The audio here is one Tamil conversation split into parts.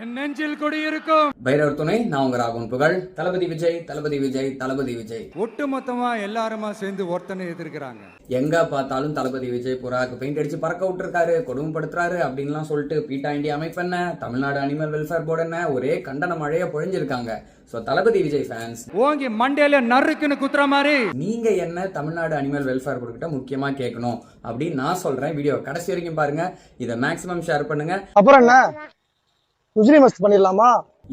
என் நெஞ்சில் குடியிருக்கும் பைரவர் துணை. நான் உங்க ராகவன் புகழ். தளபதி விஜய், தளபதி விஜய், தளபதி விஜய். ஒட்டு மொத்தமா எல்லாருமா சேர்ந்து ஒருத்தனை எதிர்க்கிறாங்க. எங்க பார்த்தாலும் தளபதி விஜய் புறாக்கு பெயிண்ட் அடிச்சு பறக்க விட்டுருக்காரு, கொடுமைப்படுத்துறாரு அப்படின்லாம் சொல்லிட்டு பீட்டா இண்டியா அமைப்பு என்ன, தமிழ்நாடு அனிமல் வெல்ஃபேர் போர்டு என்ன, ஒரே கண்டன மழைய பொழிஞ்சிருக்காங்க. சோ தளபதி விஜய் ஃபேன்ஸ் ஓங்கி மண்டையில நறுக்குன்னு குத்துற மாதிரி நீங்க என்ன தமிழ்நாடு அனிமல் வெல்ஃபேர் போர்டு கிட்ட முக்கியமா கேட்கணும் அப்படின்னு நான் சொல்றேன். வீடியோ கடைசி வரைக்கும் பாருங்க. இதை மேக்ஸிமம் ஷேர் பண்ணுங்க. அப்புறம் என்ன குஜிலி மஸ்ட் பண்ணிடலாமா?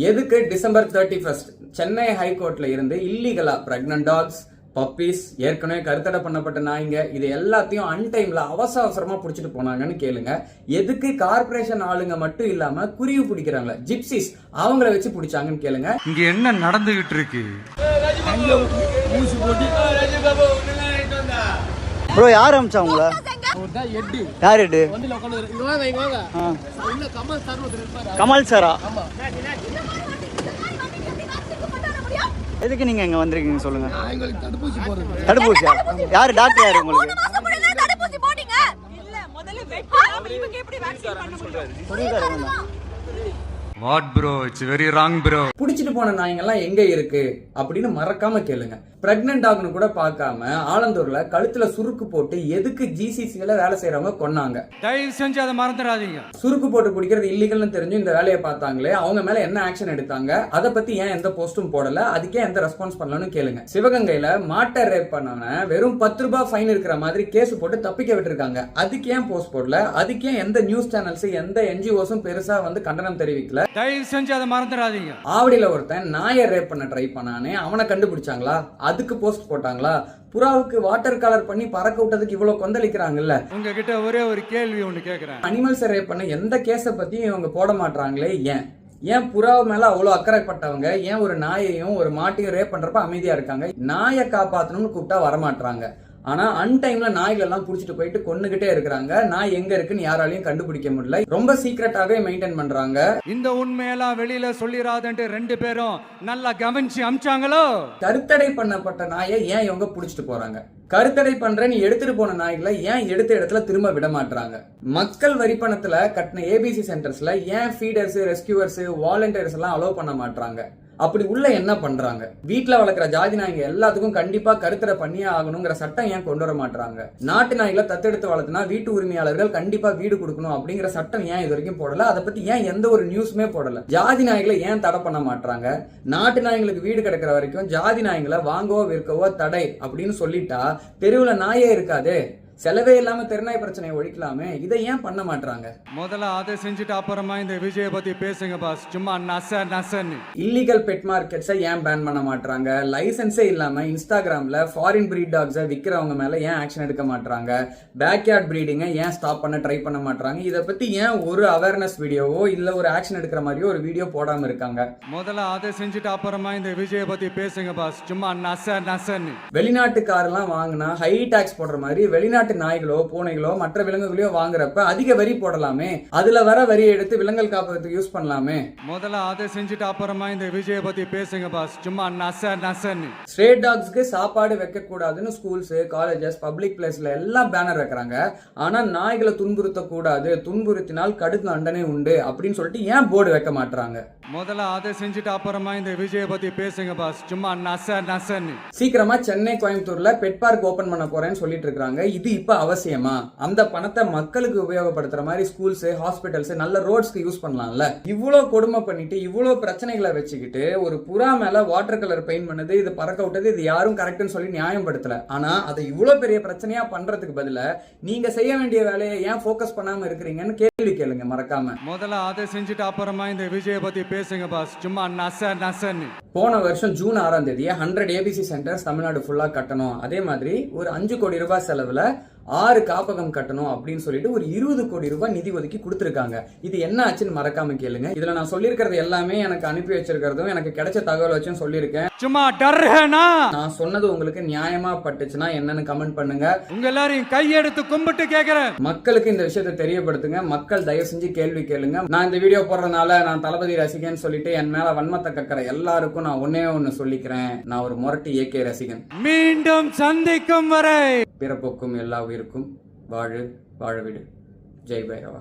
எதுக்கு டிசம்பர் 31 சென்னை ஹைகோர்ட்ல இருந்து இல்லீகலா பிரெக்னன்ட் டாக்ஸ், பப்பீஸ், ஏற்கனவே கருத்தடை பண்ணப்பட்ட நாய்ங்க, இது எல்லாத்தையும் அன்டைம்ல அவசரமா புடிச்சிட்டு போனாங்கன்னு கேளுங்க. எதுக்கு கார்பரேஷன் ஆளுங்க மட்டும் இல்லாம குருவி பிடிக்கிறாங்களா ஜிப்சிஸ், அவங்கள வச்சு பிடிச்சாங்கன்னு கேளுங்க. இங்க என்ன நடந்துகிட்டு இருக்கு? ப்ரோ யார் அமிச்சா உங்கள? யார் எட்டு? கமல் சாரா? எதுக்கு நீங்க இங்க வந்திருக்கீங்க சொல்லுங்க. தடுப்பூசியா? யாரு டாக்டர்? யாரு உங்களுக்கு? What bro, it's very wrong bro. புடிச்சிட்டு போன நாய்ங்கெல்லாம் எங்க இருக்கு அப்படின்னு மறக்காம கேளுங்க. பிரெக்னன்ட் டாக்னு கூட பார்க்காம ஆலந்தூர்ல கழுத்துல சுருக்கு போட்டு எதுக்கு ஜிசிசில வேலை செய்யறவங்க கொன்னாங்க. தயவு செஞ்சு அதை மறந்துடாதீங்க. சுருக்கு போட்டு குடிக்கிறது இல்லீகல்னு தெரிஞ்சு இந்த வேலையை பார்த்தாங்களே, அவங்க மேல என்ன ஆக்ஷன் எடுத்தாங்க? அதை பத்தி ஏன் எந்த போஸ்டும் போடல? அதுக்கே எந்த ரெஸ்பான்ஸ் பண்ணலன்னு கேளுங்க. சிவகங்கையில மாட்டை ரேப் பண்ணவன வெறும் 10 ரூபாய் ஃபைன் இருக்கிற மாதிரி கேஸ் போட்டு தப்பிக்க விட்டுருக்காங்க. அதுக்கு ஏன் போஸ்ட் போடல? அதுக்கே எந்த நியூஸ் சேனல்ஸ், எந்த என்ஜிஓஸும் பெருசா வந்து கண்டனம் தெரிவிக்கல. தயவு செஞ்சு அதை மறந்துடாதீங்க. ஆவடியில ஒருத்தன் நாயை ரேப் பண்ண ட்ரை பண்ணானே, அவனை கண்டுபிடிச்சாங்களா? அதுக்கு போஸ்ட் போட்டாங்களா? புறாவுக்கு வாட்டர் கலர் பண்ணி பறக்க விட்டதுக்கு இவ்வளவு கொந்தளிக்கிறாங்கல்ல. உங்ககிட்ட ஒரே ஒரு கேள்வி ஒண்ணு கேக்குறேன். அனிமல்ஸ் ரேப் பண்ண எந்த கேஸ பத்தியும் இவங்க போட மாட்டாங்களே, ஏன் புறாவு மேல அவ்வளவு அக்கறைப்பட்டவங்க ஏன் ஒரு நாயையும் ஒரு மாட்டையும் ரேப் பண்றப்ப அமைதியா இருக்காங்க? நாயை காப்பாத்தணும்னு கூப்பிட்டா வரமாட்டாங்க. ஆனா அன்டைம்ல நாய்கள் எல்லாம் புடிச்சிட்டு போயிட்டு கொன்னுகிட்டே இருக்கிறாங்க. நாய் எங்க இருக்குன்னு யாராலையும் கண்டுபிடிக்க முடியல. ரொம்ப சீக்கிரட்டாவே மெயின்டைன் பண்றாங்க. இந்த உண்மையெல்லாம் வெளியில சொல்லிராதன்ட்டு 2 பேரும் நல்லா கவனிச்சு அமிச்சாங்களோ. கருத்தடை பண்ணப்பட்ட நாயை ஏன் இவங்க புடிச்சிட்டு போறாங்க? கருத்தடை பண்றேன்னு எடுத்துட்டு போன நாய்களை ஏன் எடுத்த இடத்துல திரும்ப விட மாட்டாங்க? மக்கள் வரிப்பணத்துல கட்டின ஏபிசி சென்டர்ஸ்ல ஏன் ஃபீடர்ஸ், ரெஸ்கியூவர்ஸ், வாலண்டியர்ஸ் எல்லாம் அலோவ் பண்ண மாட்டாங்க? அப்படி உள்ள என்ன பண்றாங்க? வீட்டுல வளர்க்குற ஜாதி நாய்ங்க எல்லாத்துக்கும் கண்டிப்பா கருத்தடை பண்ணியே ஆகணுங்கிற சட்டம் ஏன் கொண்டு வர மாட்டாங்க? நாட்டு நாய்களை தத்தெடுத்து வளர்த்துனா வீட்டு உரிமையாளர்கள் கண்டிப்பா வீடு கொடுக்கணும் அப்படிங்கிற சட்டம் ஏன் இது வரைக்கும் போடல? அதை பத்தி ஏன் எந்த ஒரு நியூஸுமே போடல? ஜாதி நாய்களை ஏன் தடை பண்ண மாட்டாங்க? நாட்டு நாய்களுக்கு வீடு கிடைக்கிற வரைக்கும் ஜாதி நாய்களை வாங்கவோ விற்கவோ தடை அப்படின்னு சொல்லிட்டா தெருவுல நாயே இருக்காது. செலவே இல்லாம தெருநாய் பிரச்சனையை ஒழிக்கலாமே. இதை ஏன் பண்ண மாட்டாங்க? முதல்ல அதை செஞ்சுட்டு அப்புறமா இந்த விஜய பத்தி பேசுங்க பாஸ். சும்மா நசன்னு. இல்லீகல் பெட் மார்க்கெட்ஸை ஏன் பேன் பண்ண மாட்டாங்க? லைசன்ஸே இல்லாம இன்ஸ்டாகிராம்ல ஃபாரின் பிரீட் டாக்ஸை விற்கிறவங்க மேல ஏன் ஆக்ஷன் எடுக்க மாட்டாங்க? பேக்யார்ட் பிரீடிங்கை ஏன் ஸ்டாப் பண்ண ட்ரை பண்ண மாட்டாங்க? இதை பத்தி ஏன் ஒரு அவேர்னஸ் வீடியோவோ இல்ல ஒரு ஆக்ஷன் எடுக்கிற மாதிரியோ ஒரு வீடியோ போடாம இருக்காங்க? முதல்ல அதை செஞ்சுட்டு அப்புறமா இந்த விஜய பத்தி பேசுங்க பாஸ். சும்மா நசன்னு. வெளிநாட்டு கார் எல்லாம் வாங்கினா ஹை டாக்ஸ் போடுற மாதிரி வெளிநாட்டு நாய்களோ பூனைகளோ மற்ற விலங்குகளையோ வாங்குறப்ப அதிக வரி போடலாமே. அதுல வர வரியை எடுத்து விலங்குகள் காப்பகத்துக்கு யூஸ் பண்ணலாமே. முதல்ல அதை செஞ்சுட்டு அப்புறமா இந்த விஜய பத்தி பேசுங்க பாஸ். சும்மா நசன்னு. ஸ்ட்ரே டாக்ஸ்க்கு சாப்பாடு வைக்க கூடாதுன்னு ஸ்கூல்ஸ், காலேஜஸ், பப்ளிக் பிளேஸ்ல எல்லாம் பேனர் வைக்கிறாங்க. ஆனா நாய்களை துன்புறுத்த கூடாது, துன்புறுத்தினால் கடும் தண்டனை உண்டு அப்படின்னு சொல்லிட்டு ஏன் போர்டு வைக்க மாட்டாங்க? முதல்ல அதை செஞ்சுட்டு அப்புறமா இந்த விஜய பத்தி பேசுங்க பாஸ். சும்மா நசன்னு. சீக்கிரமா சென்னை, கோயம்புத்தூர்ல பெட் பார்க் ஓபன் பண்ண போறேன்னு சொல்லிட்டு இருக்காங்க. இது இப்ப அவசியமா? அந்த பணத்தை மக்களுக்கு உபயோகப்படுத்துற மாதிரி ஸ்கூல்ஸ், ஹாஸ்பிட்டல்ஸ், நல்ல ரோட்ஸ்க்கு யூஸ் பண்ணலாம்ல. இவ்வளவு கொடுமை பண்ணிட்டு இவ்வளவு பிரச்சனைகளை வச்சுக்கிட்டு ஒரு புறா மேல வாட்டர் கலர் பெயிண்ட் பண்ணது, இது பறக்க விட்டது, இது யாரும் கரெக்ட்னு சொல்லி நியாயப்படுத்தல. ஆனா அதை இவ்வளவு பெரிய பிரச்சனையா பண்றதுக்கு பதிலா நீங்க செய்ய வேண்டிய வேலையை ஏன் போக்கஸ் பண்ணாம இருக்கிறீங்கன்னு கேள்வி கேளுங்க மறக்காம. முதல்ல அதை செஞ்சுட்டு அப்புறமா இந்த விஜய பத்தி பேசுங்க பாஸ். சும்மா நசன்னு. போன வருஷம் ஜூன் 6ஆம் தேதி 100 ஏபிசி சென்டர்ஸ் தமிழ்நாடு ஃபுல்லா கட்டணும். அதே மாதிரி ஒரு 5 கோடி ரூபாய் செலவுல 6 காப்பகம் கட்டணும் அப்படின்னு சொல்லிட்டு ஒரு 20 கோடி ரூபாய் நிதி ஒதுக்கி கொடுத்திருக்காங்க. இது என்ன ஆச்சுன்னு மறக்காம கேளுங்க. இதுல நான் சொல்லியிருக்கிறது எல்லாமே எனக்கு அனுப்பி வச்சிருக்கிறதும் எனக்கு கிடைச்ச தகவல் வச்சும் சொல்லியிருக்கேன். சும்மா டர்ஹனா நான் சொன்னது உங்களுக்கு நியாயமா பட்டுச்சுன்னா என்னன்னு கமெண்ட் பண்ணுங்க. உங்க எல்லாரையும் கையெடுத்து கும்பிட்டு கேக்குறேன். மக்களுக்கு இந்த விஷயத்தை தெரியப்படுத்துங்க. மக்கள் தயவு செஞ்சு கேள்வி கேளுங்க. நான் இந்த வீடியோ போடுறதுனால நான் தளபதி ரசிகன் சொல்லிட்டு என் மேல வன்மத்தை கக்கிற எல்லாருக்கும் நான் ஒண்ணு சொல்லிக்கிறேன். நான் ஒரு முரட்டு ஏகே ரசிகன். மீண்டும் சந்திக்கும் வரை பிறப்புக்கும் எல்லா உயிருக்கும் வாழு வாழ விடு. ஜெய் பைரவா.